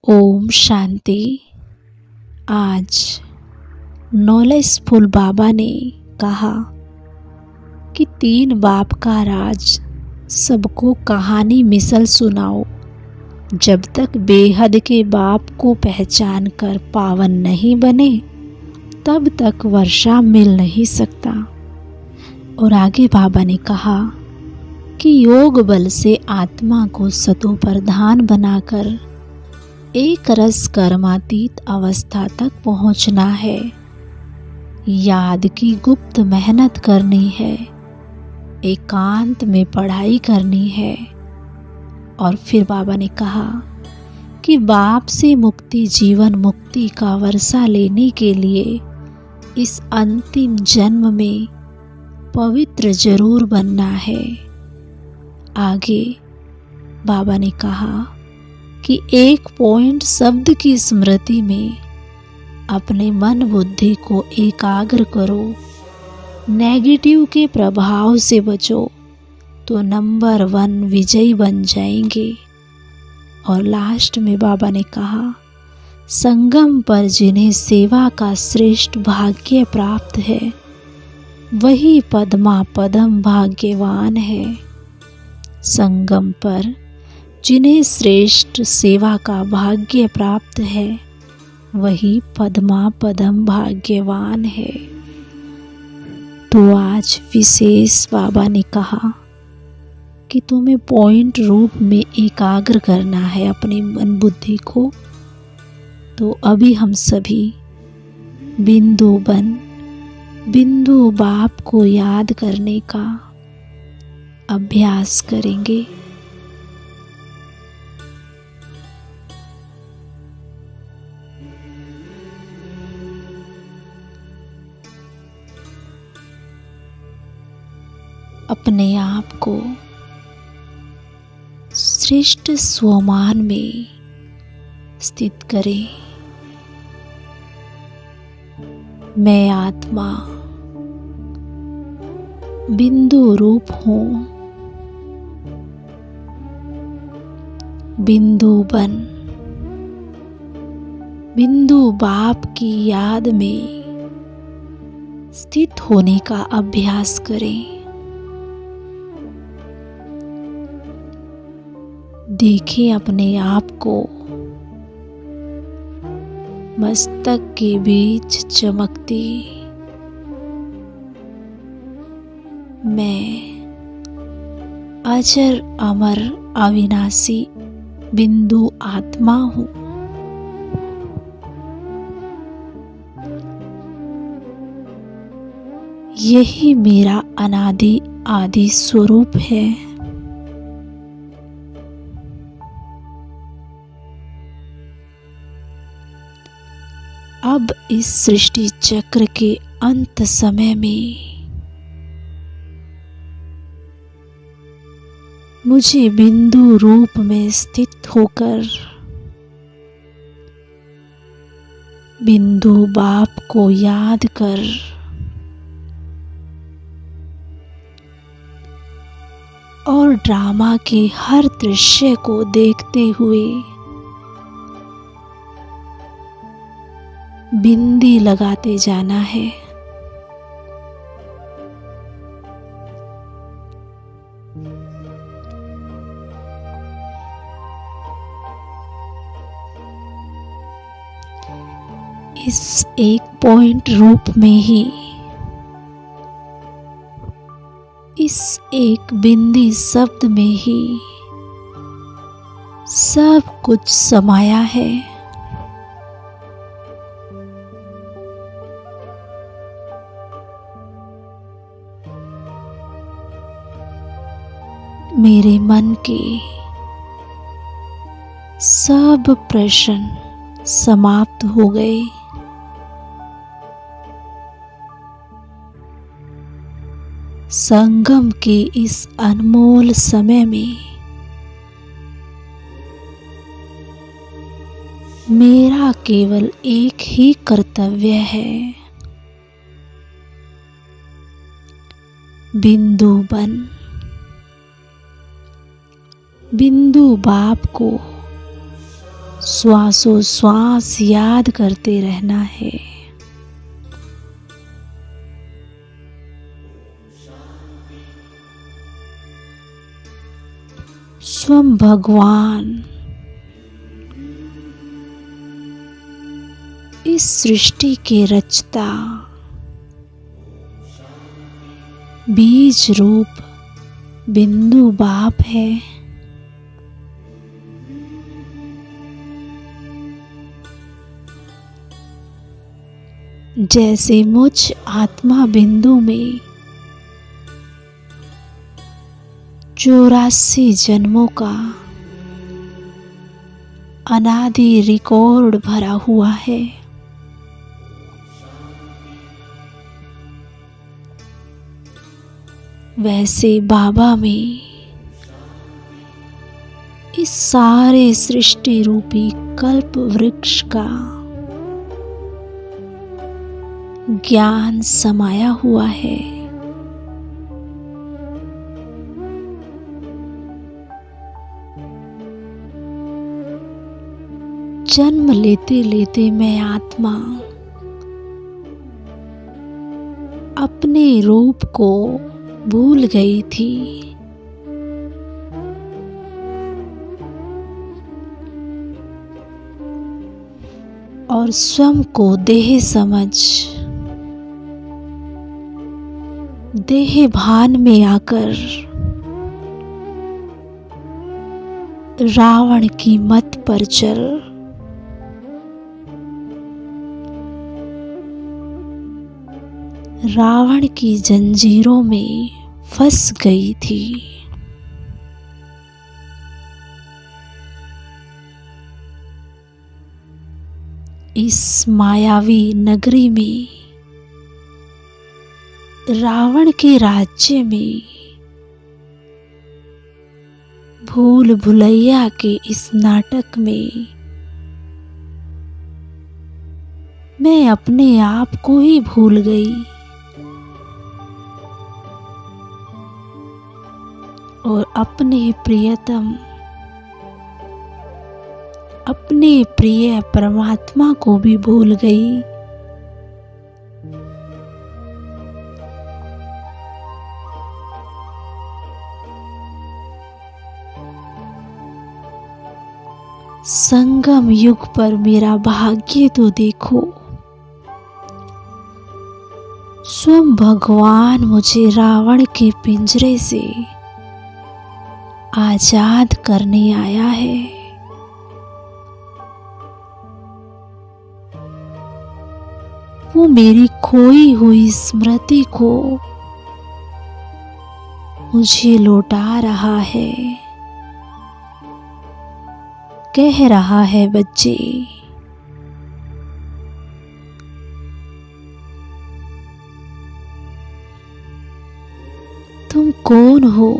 ओम शांति। आज नॉलेजफुल बाबा ने कहा कि 3 बाप का राज। सबको कहानी मिसल सुनाओ। जब तक बेहद के बाप को पहचान कर पावन नहीं बने तब तक वर्षा मिल नहीं सकता। और आगे बाबा ने कहा कि योग बल से आत्मा को सतो प्रधान बनाकर एक रस कर्मातीत अवस्था तक पहुंचना है। याद की गुप्त मेहनत करनी है, एकांत में पढ़ाई करनी है। और फिर बाबा ने कहा कि बाप से मुक्ति जीवन मुक्ति का वर्षा लेने के लिए इस अंतिम जन्म में पवित्र जरूर बनना है। आगे बाबा ने कहा कि 1 पॉइंट शब्द की स्मृति में अपने मन बुद्धि को एकाग्र करो। नेगेटिव के प्रभाव से बचो तो नंबर 1 विजयी बन जाएंगे। और लास्ट में बाबा ने कहा संगम पर जिन्हें सेवा का श्रेष्ठ भाग्य प्राप्त है वही पद्मा पदम भाग्यवान है। संगम पर जिन्हें श्रेष्ठ सेवा का भाग्य प्राप्त है वही पद्मा पदम भाग्यवान है। तो आज विशेष बाबा ने कहा कि तुम्हें पॉइंट रूप में एकाग्र करना है अपनी मन बुद्धि को। तो अभी हम सभी बिंदु बन बिंदु बाप को याद करने का अभ्यास करेंगे। अपने आप को श्रेष्ठ स्वमान में स्थित करें। मैं आत्मा बिंदु रूप हूँ। बिंदु बन बिंदु बाप की याद में स्थित होने का अभ्यास करें। देखें अपने आप को मस्तक के बीच चमकती मैं अजर अमर अविनाशी बिंदु आत्मा हूँ। यही मेरा अनादि आदि स्वरूप है। अब इस सृष्टि चक्र के अंत समय में मुझे बिंदु रूप में स्थित होकर बिंदु बाप को याद कर और ड्रामा के हर दृश्य को देखते हुए बिंदी लगाते जाना है। इस 1 पॉइंट रूप में ही इस एक बिंदी शब्द में ही सब कुछ समाया है। मेरे मन के सब प्रश्न समाप्त हो गए। संगम के इस अनमोल समय में मेरा केवल एक ही कर्तव्य है, बिंदु बन बिंदु बाप को श्वासोश्वास याद करते रहना है। स्वयं भगवान इस सृष्टि के रचता, बीज रूप बिंदु बाप है। जैसे मुझ आत्मा बिंदु में 84 जन्मों का अनादि रिकॉर्ड भरा हुआ है, वैसे बाबा में इस सारे सृष्टि रूपी कल्प वृक्ष का ज्ञान समाया हुआ है। जन्म लेते लेते मैं आत्मा अपने रूप को भूल गई थी। और स्वयं को देह समझ देह भान में आकर रावण की मत पर चल रावण की जंजीरों में फंस गई थी। इस मायावी नगरी में, रावण के राज्य में, भूल भुलैया के इस नाटक में मैं अपने आप को ही भूल गई और अपने प्रियतम, अपने प्रिय परमात्मा को भी भूल गई। संगम युग पर मेरा भाग्य तो देखो, स्वयं भगवान मुझे रावण के पिंजरे से आजाद करने आया है। वो मेरी खोई हुई स्मृति को मुझे लौटा रहा है। कह रहा है, बच्चे, तुम कौन हो?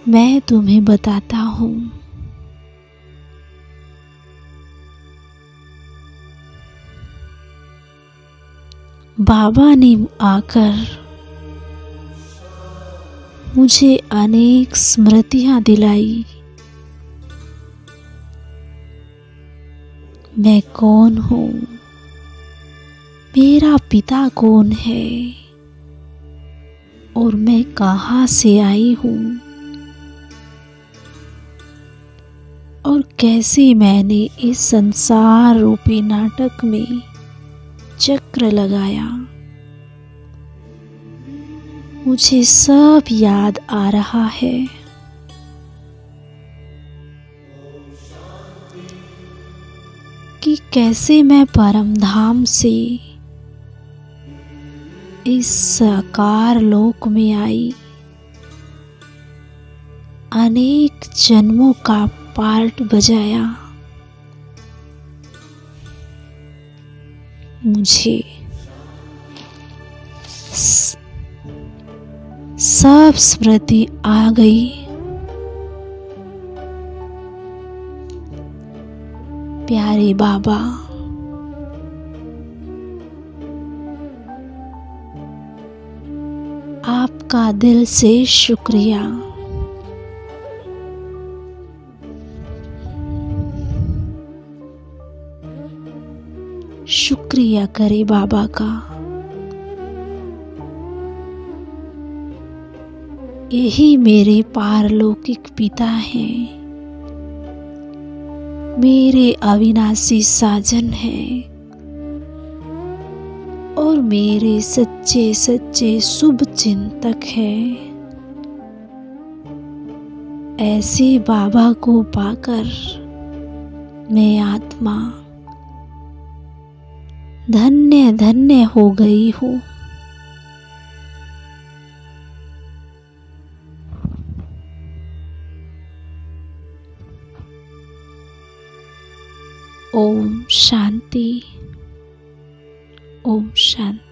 मैं तुम्हें बताता हूं। बाबा ने आकर मुझे अनेक स्मृतियां दिलाई। मैं कौन हूँ, मेरा पिता कौन है और मैं कहाँ से आई हूँ और कैसे मैंने इस संसार रूपी नाटक में चक्र लगाया, मुझे सब याद आ रहा है। कि कैसे मैं परम धाम से इस साकार लोक में आई, अनेक जन्मों का पार्ट बजाया, मुझे सब स्मृति आ गई। प्यारे बाबा, आपका दिल से शुक्रिया। शुक्रिया करे बाबा का। यही मेरे पारलौकिक पिता हैं, मेरे अविनाशी साजन हैं और मेरे सच्चे सच्चे शुभ चिंतक हैं। ऐसे बाबा को पाकर मैं आत्मा धन्य धन्य हो गई हूँ। ओम शांति, ओम शांति।